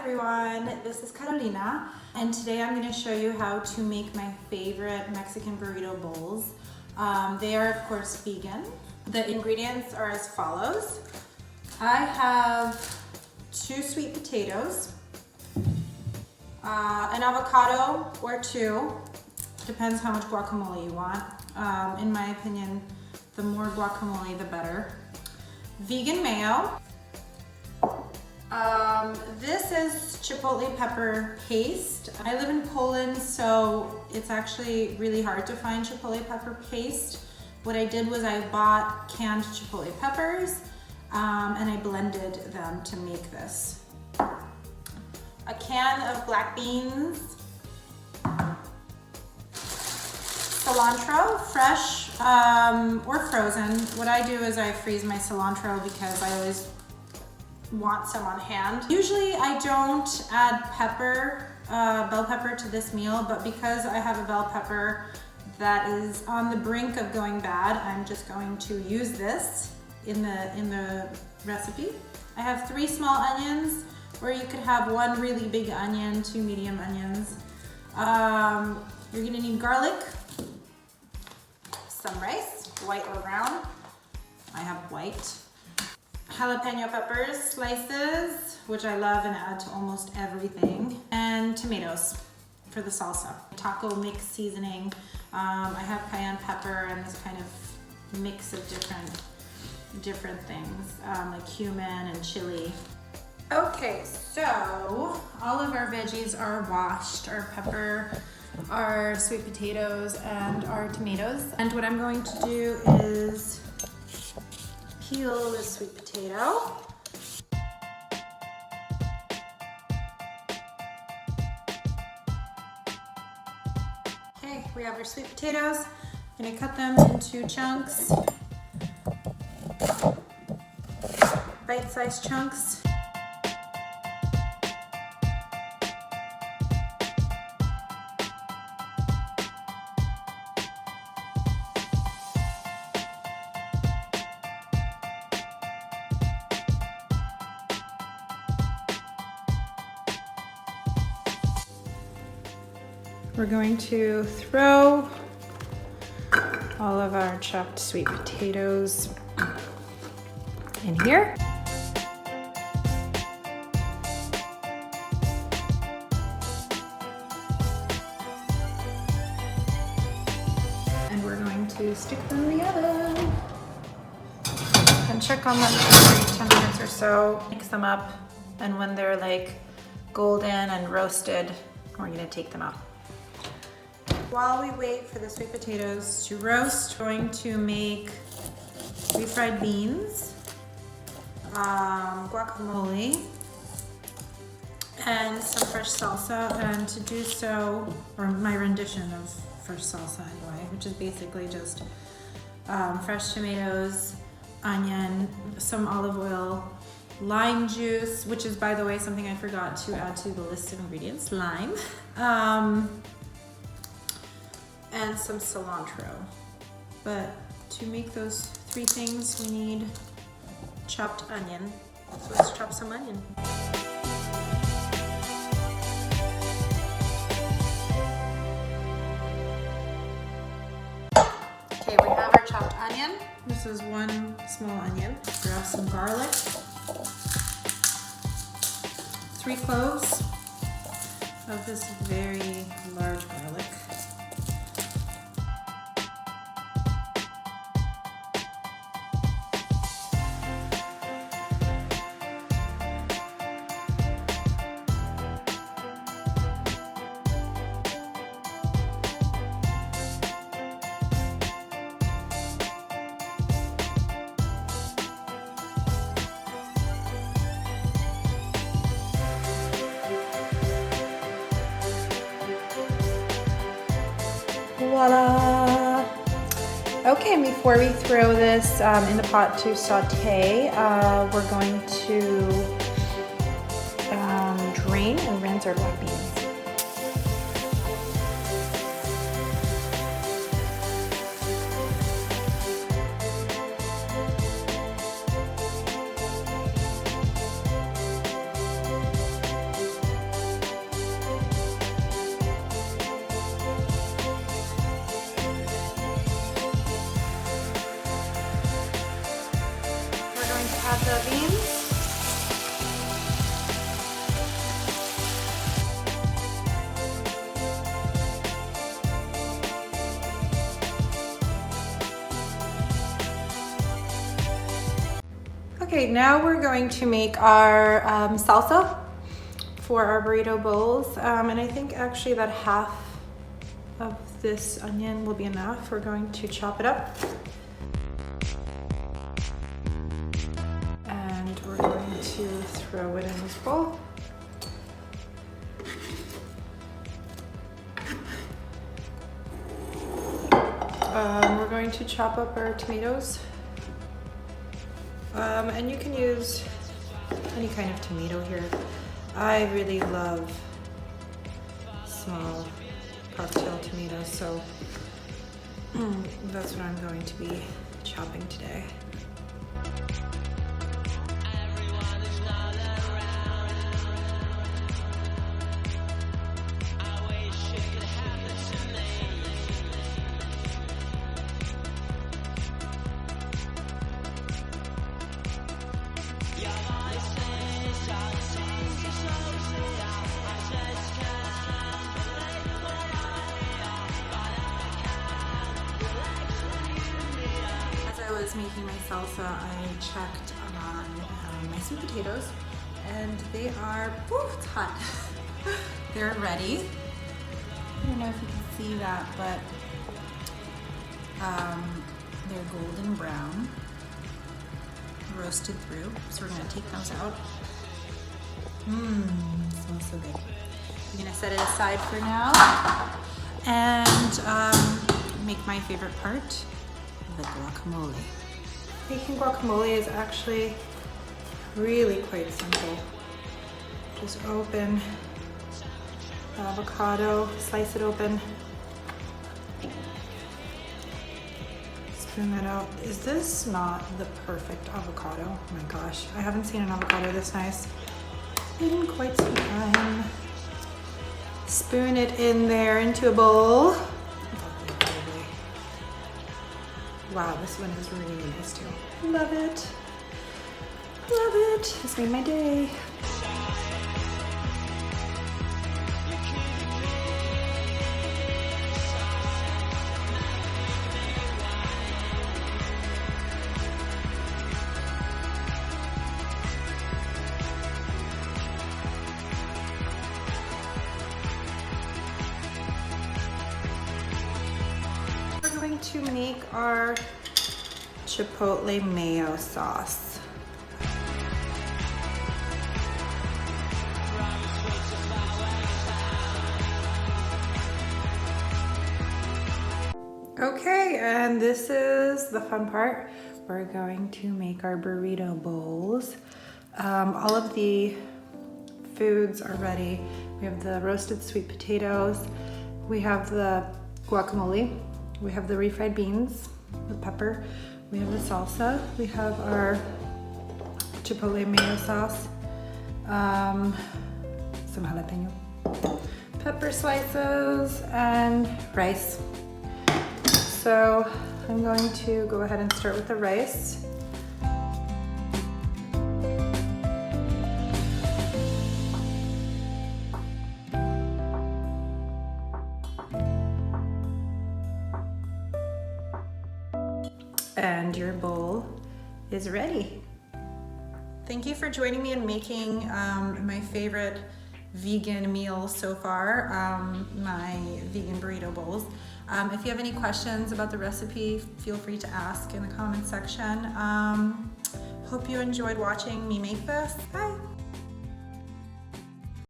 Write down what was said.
everyone, this is Carolina, and today I'm going to show you how to make my favorite Mexican burrito bowls. They are of course vegan. The ingredients are as follows. I have 2 sweet potatoes, an avocado or 2, depends how much guacamole you want. In my opinion, the more guacamole the better. Vegan mayo. This is chipotle pepper paste. I live in Poland, so it's actually really hard to find chipotle pepper paste. What I did was I bought canned chipotle peppers and I blended them to make this. A can of black beans, cilantro, fresh or frozen. What I do is I freeze my cilantro because I always want some on hand. Usually I don't add pepper, bell pepper to this meal, but because I have a bell pepper that is on the brink of going bad, I'm just going to use this in the recipe. I have 3 small onions, or you could have 1 really big onion, 2 medium onions. You're gonna need garlic, some rice, white or brown. I have white. Jalapeno peppers, slices, which I love and add to almost everything, and tomatoes for the salsa. Taco mix seasoning. I have cayenne pepper and this kind of mix of different things, like cumin and chili. Okay, so all of our veggies are washed, our pepper, our sweet potatoes, and our tomatoes. And what I'm going to do is peel the sweet potato. Okay, we have our sweet potatoes. I'm gonna cut them into chunks, bite-sized chunks. We're going to throw all of our chopped sweet potatoes in here. And we're going to stick them in the oven. And check on them every 10 minutes or so. Mix them up, and when they're like golden and roasted, we're gonna take them out. While we wait for the sweet potatoes to roast, we're going to make refried beans, guacamole, and some fresh salsa. And to do so, or my rendition of fresh salsa anyway, which is basically just fresh tomatoes, onion, some olive oil, lime juice, which is, by the way, something I forgot to add to the list of ingredients, lime. And some cilantro. But to make those 3 things, we need chopped onion. So let's chop some onion. Okay, we have our chopped onion. This is 1 small onion. Grab some garlic, 3 cloves of this very large garlic. Voila! Okay, and before we throw this in the pot to saute, we're going to drain and rinse our black beans. add the beans. Okay, now we're going to make our salsa for our burrito bowls. And I think actually that half of this onion will be enough. We're going to chop it up. And we're going to throw it in this bowl. We're going to chop up our tomatoes. And you can use any kind of tomato here. I really love small cocktail tomatoes, so that's what I'm going to be chopping today. Making my salsa, I checked on my sweet potatoes, and they are, it's hot. They're ready. I don't know if you can see that, but they're golden brown, roasted through. So we're gonna take those out. Smells so good. I'm gonna set it aside for now and make my favorite part, the guacamole. Making guacamole is actually really quite simple. Just open the avocado, slice it open, spoon that out. Is this not the perfect avocado? Oh my gosh, I haven't seen an avocado this nice in quite some time. Spoon it in there into a bowl. Wow, this one is really nice too. Love it. Love it. It's made my day. We're going to make our chipotle mayo sauce. Okay, and this is the fun part. We're going to make our burrito bowls. All of the foods are ready. We have the roasted sweet potatoes, we have the guacamole, we have the refried beans, the pepper, we have the salsa, we have our chipotle mayo sauce, some jalapeno pepper slices, and rice. So I'm going to go ahead and start with the rice. And your bowl is ready. Thank you for joining me in making my favorite vegan meal so far, my vegan burrito bowls. If you have any questions about the recipe, feel free to ask in the comment section. Hope you enjoyed watching me make this. Bye.